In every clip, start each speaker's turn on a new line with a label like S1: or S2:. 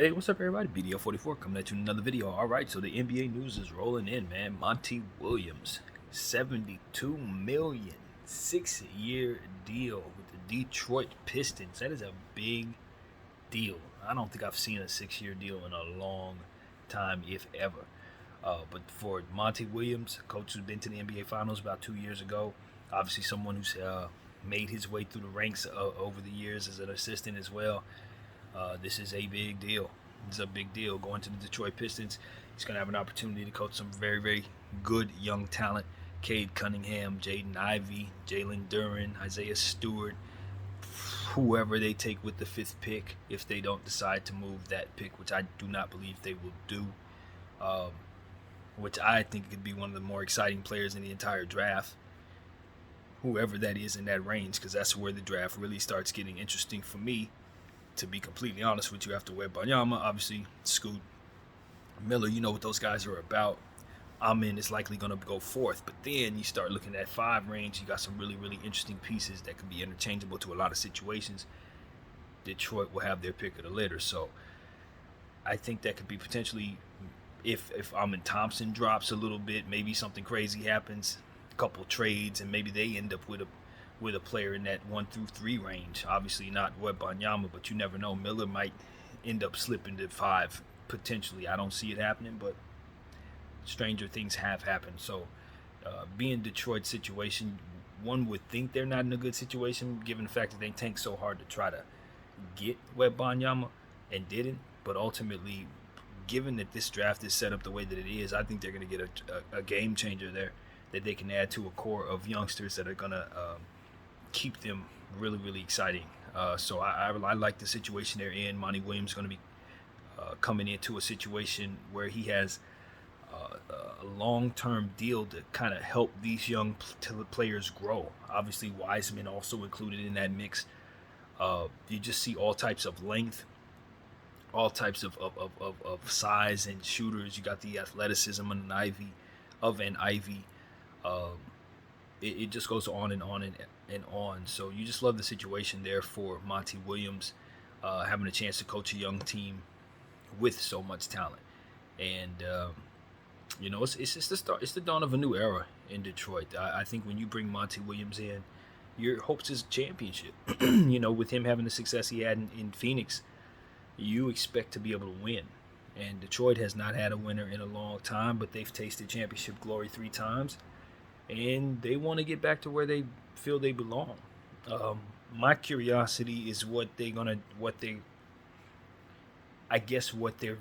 S1: Hey, what's up, everybody? BDO44 coming at you in another video. All right, so the NBA news is rolling in, man. Monty Williams, 72 million, 6-year deal with the Detroit Pistons. That is a big deal. I don't think I've seen a 6-year deal in a long time, if ever. But for Monty Williams, coach who's been to the NBA Finals about 2 years ago, obviously someone who's made his way through the ranks over the years as an assistant as well. This is a big deal. It's a big deal going to the Detroit Pistons. He's going to have an opportunity to coach some very, very good young talent. Cade Cunningham, Jaden Ivey, Jalen Duren, Isaiah Stewart, whoever they take with the fifth pick, if they don't decide to move that pick, which I do not believe they will do, which I think could be one of the more exciting players in the entire draft, whoever that is in that range, because that's where the draft really starts getting interesting for me. To be completely honest with you, after Wembanyama, obviously Scoot, Miller, you know what those guys are about. Amin is likely going to go fourth, but then you start looking at 5 range. You got some really, really interesting pieces that can be interchangeable to a lot of situations. Detroit will have their pick of the litter, so I think that could be potentially, if Amin Thompson drops a little bit, maybe something crazy happens, a couple trades, and maybe they end up with a player in that 1 through 3 range. Obviously not Wembanyama, but you never know. Miller might end up slipping to 5 potentially. I don't see it happening, but stranger things have happened. So, being Detroit's situation, one would think they're not in a good situation, given the fact that they tanked so hard to try to get Wembanyama and didn't. But ultimately, given that this draft is set up the way that it is, I think they're going to get a game changer there that they can add to a core of youngsters that are going to keep them really, really exciting. So I like the situation they're in. Monty Williams is going to be coming into a situation where he has a long-term deal to kind of help these young players grow. Obviously, Wiseman also included in that mix. You just see all types of length, all types of size and shooters. You got the athleticism of an Ivy. Um, it just goes on and on and on. So you just love the situation there for Monty Williams, having a chance to coach a young team with so much talent. And it's just the start. It's the dawn of a new era in Detroit. I think when you bring Monty Williams in, your hopes is championship. With him having the success he had in Phoenix, you expect to be able to win. And Detroit has not had a winner in a long time, but they've tasted championship glory 3 times, and they want to get back to where they feel they belong. My curiosity is what their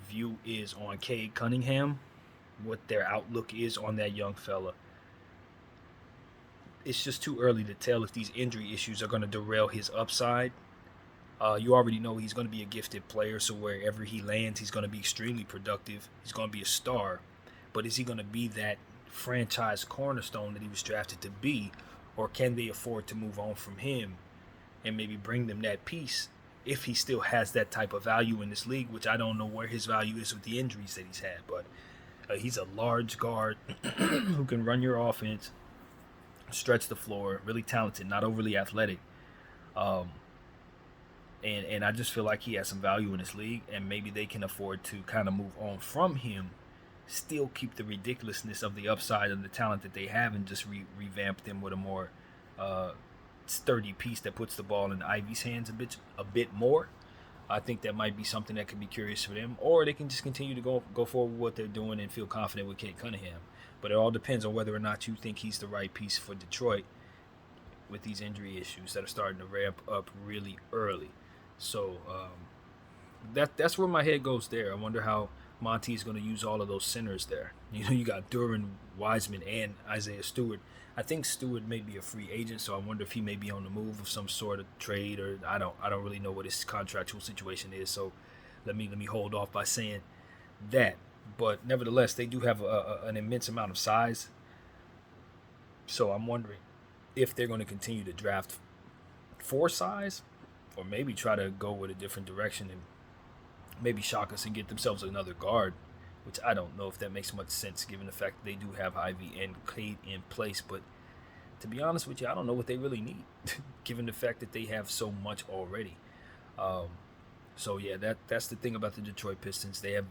S1: view is on Cade Cunningham, what their outlook is on that young fella. It's just too early to tell if these injury issues are going to derail his upside. You already know he's going to be a gifted player, so wherever he lands, he's going to be extremely productive. He's going to be a star. But is he going to be that franchise cornerstone that he was drafted to be, or can they afford to move on from him and maybe bring them that piece if he still has that type of value in this league, which I don't know where his value is with the injuries that he's had, but he's a large guard who can run your offense, stretch the floor, really talented, not overly athletic. Um, and I just feel like he has some value in this league, and maybe they can afford to kind of move on from him, still keep the ridiculousness of the upside and the talent that they have, and just revamp them with a more sturdy piece that puts the ball in Ivy's hands a bit more. I think that might be something that could be curious for them, or they can just continue to go forward with what they're doing and feel confident with Cade Cunningham. But it all depends on whether or not you think he's the right piece for Detroit with these injury issues that are starting to ramp up really early. So that's where my head goes there. I wonder how Monty is going to use all of those centers there. You got Duren, Wiseman, and Isaiah Stewart. I think Stewart may be a free agent, so I wonder if he may be on the move of some sort of trade, or I don't really know what his contractual situation is. So let me hold off by saying that. But nevertheless, they do have an immense amount of size. So I'm wondering if they're going to continue to draft for size, or maybe try to go with a different direction and maybe shock us and get themselves another guard, which I don't know if that makes much sense given the fact that they do have Ivy and Cade in place. But to be honest with you, I don't know what they really need, given the fact that they have so much already. So yeah, that's the thing about the Detroit Pistons. They have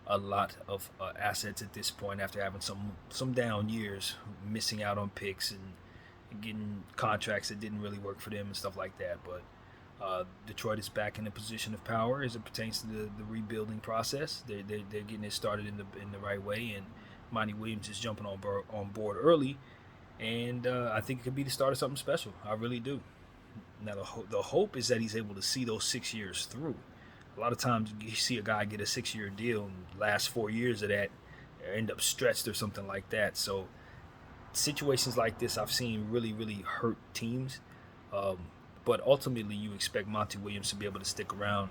S1: a lot of assets at this point after having some down years, missing out on picks and getting contracts that didn't really work for them and stuff like that. But Detroit is back in a position of power as it pertains to the rebuilding process. They're getting it started in the right way, and Monty Williams is jumping on board early, and I think it could be the start of something special. I really do. Now the hope is that he's able to see those 6 years through. A lot of times you see a guy get a 6 year deal, and last 4 years of that end up stretched or something like that. So situations like this I've seen really hurt teams. Um, but ultimately, you expect Monty Williams to be able to stick around.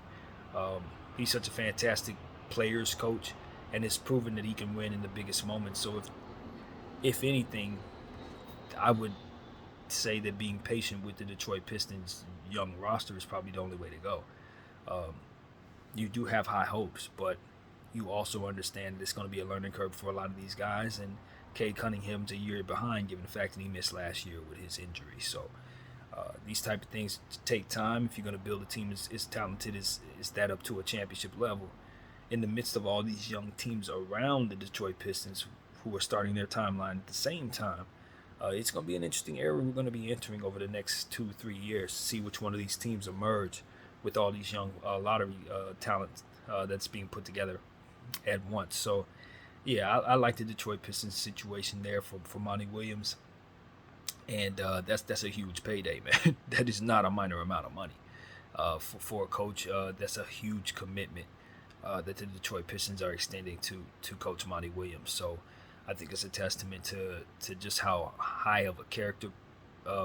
S1: Um, he's such a fantastic players coach, and it's proven that he can win in the biggest moments. So if anything, I would say that being patient with the Detroit Pistons young roster is probably the only way to go. Um, you do have high hopes, but you also understand that it's going to be a learning curve for a lot of these guys. And Cade Cunningham's a year behind, given the fact that he missed last year with his injury. So these type of things take time. If you're going to build a team as talented as that up to a championship level, in the midst of all these young teams around the Detroit Pistons who are starting their timeline at the same time, it's going to be an interesting era we're going to be entering over the next 2-3 years to see which one of these teams emerge with all these young lottery talent that's being put together at once. So, yeah, I like the Detroit Pistons situation there for Monty Williams, and that's a huge payday, man. That is not a minor amount of money for a coach. That's a huge commitment that the Detroit Pistons are extending to Coach Monty Williams. So I think it's a testament to just how high of a character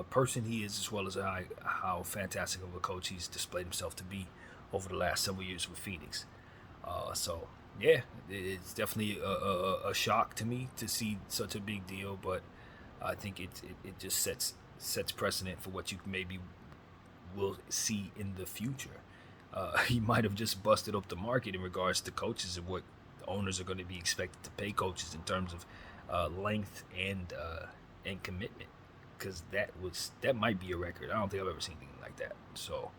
S1: person he is, as well as how fantastic of a coach he's displayed himself to be over the last several years with Phoenix. So yeah, it's definitely a shock to me to see such a big deal, but I think it just sets precedent for what you maybe will see in the future. He might have just busted up the market in regards to coaches and what the owners are going to be expected to pay coaches in terms of length and commitment, because that might be a record. I don't think I've ever seen anything like that. So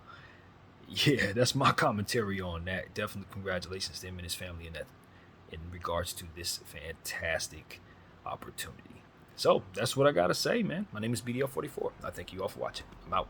S1: yeah, that's my commentary on that. Definitely congratulations to him and his family in regards to this fantastic opportunity. So that's what I gotta say, man. My name is BDL44. I thank you all for watching. I'm out.